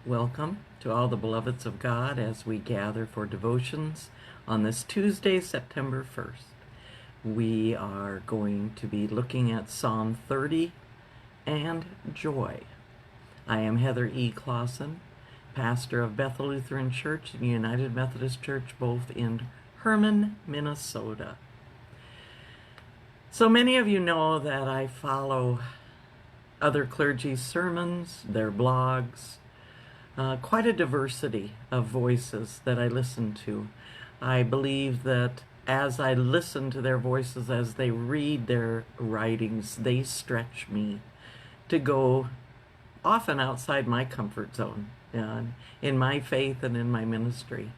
Welcome to all the beloveds of God as we gather for devotions on this Tuesday, September 1st. We are going to be looking at Psalm 30 and joy. I am Heather E. Clausen, pastor of Bethel Lutheran Church and United Methodist Church, both in Hermann, Minnesota. So many of you know that I follow other clergy's sermons, their blogs, quite a diversity of voices that I listen to. I believe that as I listen to their voices, as they read their writings, they stretch me to go often outside my comfort zone in my faith and in my ministry.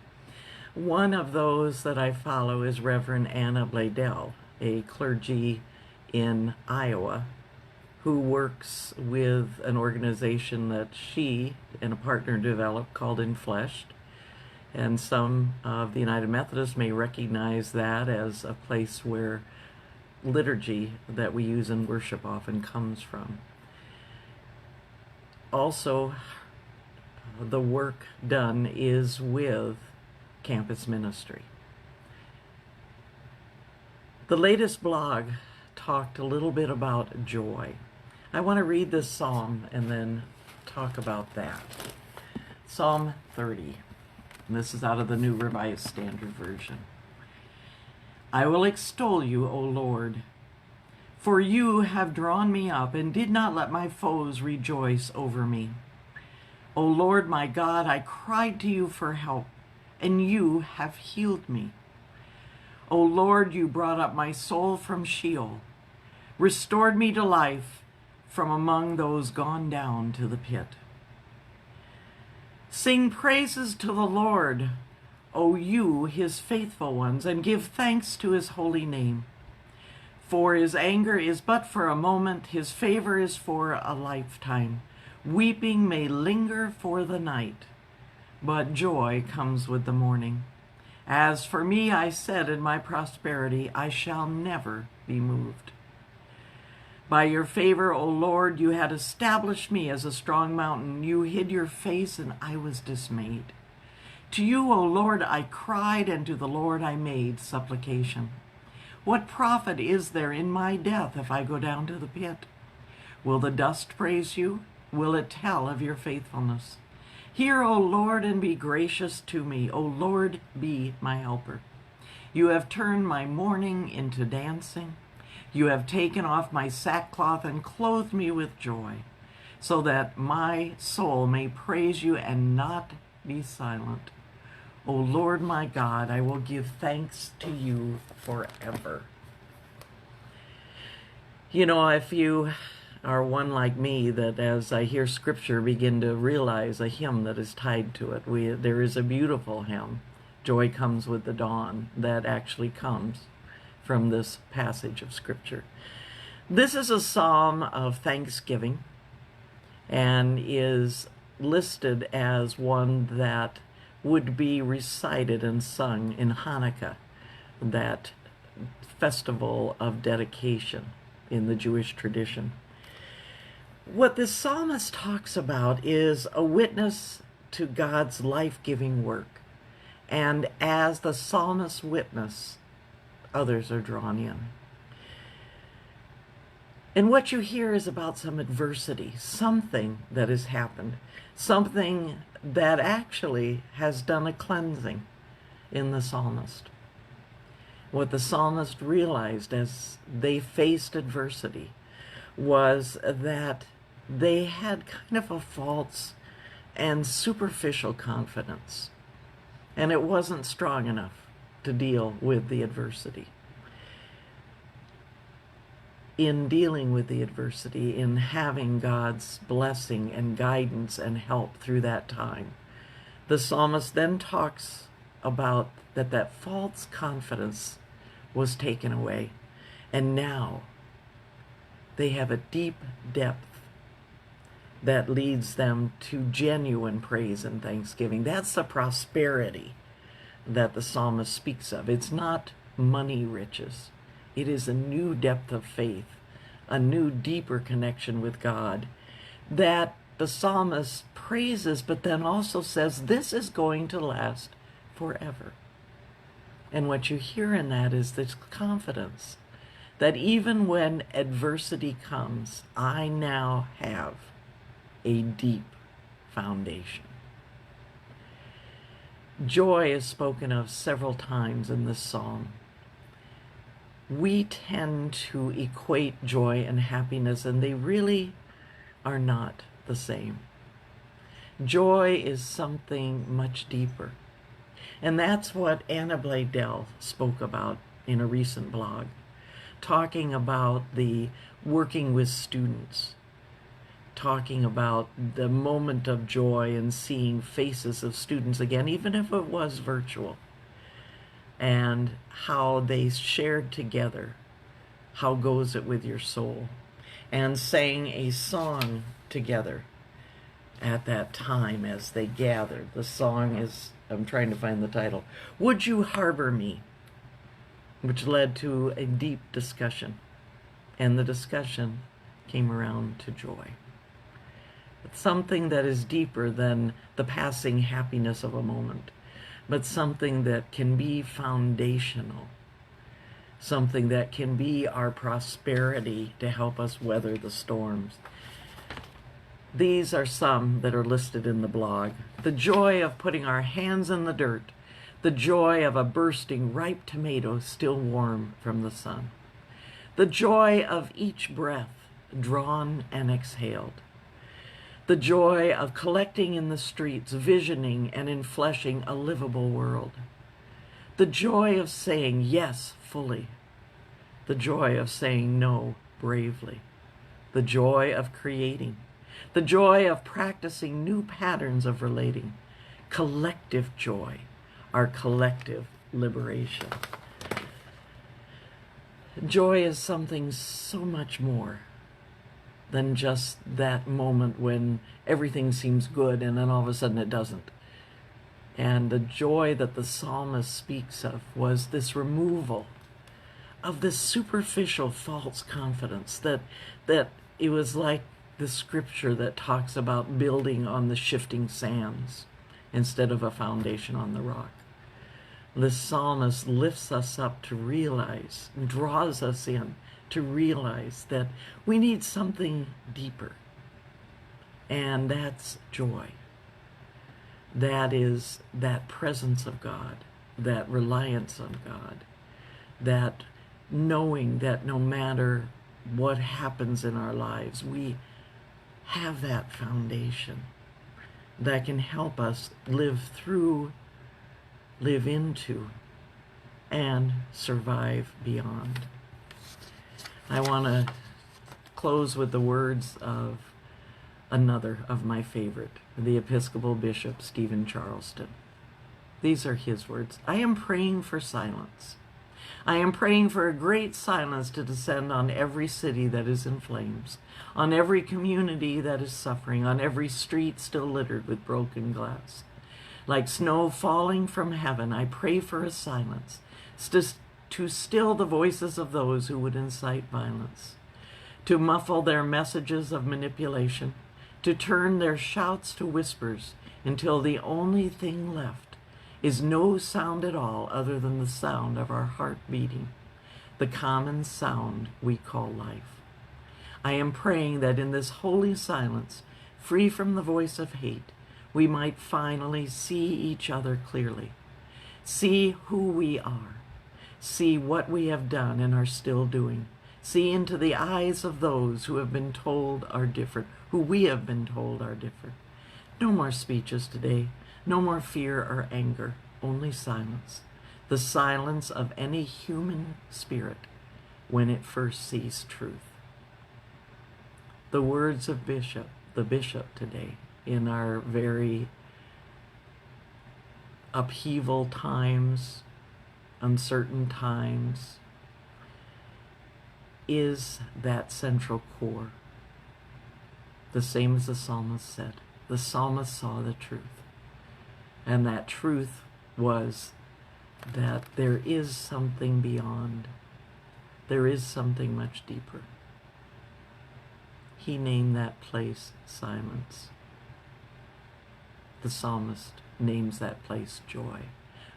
One of those that I follow is Reverend Anna Bladel, a clergy in Iowa, who works with an organization that she and a partner developed called Infleshed. And some of the United Methodists may recognize that as a place where liturgy that we use in worship often comes from. Also, the work done is with campus ministry. The latest blog talked a little bit about joy. I want to read this psalm and then talk about that. Psalm 30. And this is out of the New Revised Standard Version. I will extol you, O Lord, for you have drawn me up and did not let my foes rejoice over me. O Lord my God, I cried to you for help, and you have healed me. O Lord, you brought up my soul from Sheol, restored me to life from among those gone down to the pit. Sing praises to the Lord, O you, his faithful ones, and give thanks to his holy name. For his anger is but for a moment, his favor is for a lifetime. Weeping may linger for the night, but joy comes with the morning. As for me, I said in my prosperity, I shall never be moved. By your favor, O Lord, you had established me as a strong mountain. You hid your face, and I was dismayed. To you, O Lord, I cried, and to the Lord I made supplication. What profit is there in my death if I go down to the pit? Will the dust praise you? Will it tell of your faithfulness? Hear, O Lord, and be gracious to me. O Lord, be my helper. You have turned my mourning into dancing. You have taken off my sackcloth and clothed me with joy, so that my soul may praise you and not be silent. O Lord my God, I will give thanks to you forever. You know, if you are one like me, that as I hear Scripture begin to realize a hymn that is tied to it. There is a beautiful hymn, Joy Comes with the Dawn, that actually comes from this passage of Scripture. This is a psalm of thanksgiving and is listed as one that would be recited and sung in Hanukkah, that festival of dedication in the Jewish tradition. What this psalmist talks about is a witness to God's life-giving work. And as the psalmist's witness, others are drawn in. And what you hear is about some adversity, something that has happened, something that actually has done a cleansing in the psalmist. What the psalmist realized as they faced adversity was that they had kind of a false and superficial confidence, and it wasn't strong enough to deal with the adversity. In dealing with the adversity, in having God's blessing and guidance and help through that time, the psalmist then talks about that false confidence was taken away, and now they have a deep depth that leads them to genuine praise and thanksgiving. That's the prosperity that the psalmist speaks of. It's not money riches. It is a new depth of faith, a new deeper connection with God that the psalmist praises, but then also says this is going to last forever. And what you hear in that is this confidence that even when adversity comes, I now have a deep foundation. Joy is spoken of several times in this psalm. We tend to equate joy and happiness, and they really are not the same. Joy is something much deeper. And that's what Anna Bladel spoke about in a recent blog, talking about the working with students, talking about the moment of joy and seeing faces of students again, even if it was virtual, and how they shared together, How Goes It With Your Soul, and sang a song together at that time as they gathered. The song is, I'm trying to find the title, Would You Harbor Me? Which led to a deep discussion. And the discussion came around to joy. It's something that is deeper than the passing happiness of a moment, but something that can be foundational, something that can be our prosperity to help us weather the storms. These are some that are listed in the blog. The joy of putting our hands in the dirt, the joy of a bursting ripe tomato still warm from the sun, the joy of each breath drawn and exhaled, the joy of collecting in the streets, visioning and enfleshing a livable world, the joy of saying yes fully, the joy of saying no bravely, the joy of creating, the joy of practicing new patterns of relating, collective joy, our collective liberation. Joy is something so much more than just that moment when everything seems good and then all of a sudden it doesn't. And the joy that the psalmist speaks of was this removal of this superficial false confidence, that it was like the scripture that talks about building on the shifting sands instead of a foundation on the rock. The psalmist lifts us up to realize, draws us in to realize that we need something deeper. And that's joy. That is that presence of God, that reliance on God, that knowing that no matter what happens in our lives, we have that foundation that can help us live through, live into, and survive beyond. I want to close with the words of another of my favorite, the Episcopal Bishop Stephen Charleston. These are his words. I am praying for silence. I am praying for a great silence to descend on every city that is in flames, on every community that is suffering, on every street still littered with broken glass. Like snow falling from heaven, I pray for a silence to still the voices of those who would incite violence, to muffle their messages of manipulation, to turn their shouts to whispers until the only thing left is no sound at all other than the sound of our heart beating, the common sound we call life. I am praying that in this holy silence, free from the voice of hate, we might finally see each other clearly, see who we are, see what we have done and are still doing, see into the eyes of those who have been told are different, who we have been told are different. No more speeches today, no more fear or anger, only silence, the silence of any human spirit when it first sees truth. The words of the bishop today, in our very upheaval times, uncertain times, is that central core. The same as the psalmist said. The psalmist saw the truth. And that truth was that there is something beyond. There is something much deeper. He named that place silence. The psalmist names that place joy.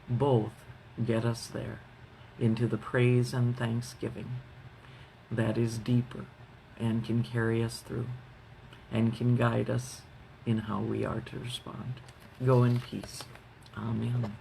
Both get us there, into the praise and thanksgiving that is deeper and can carry us through and can guide us in how we are to respond. Go in peace. Amen.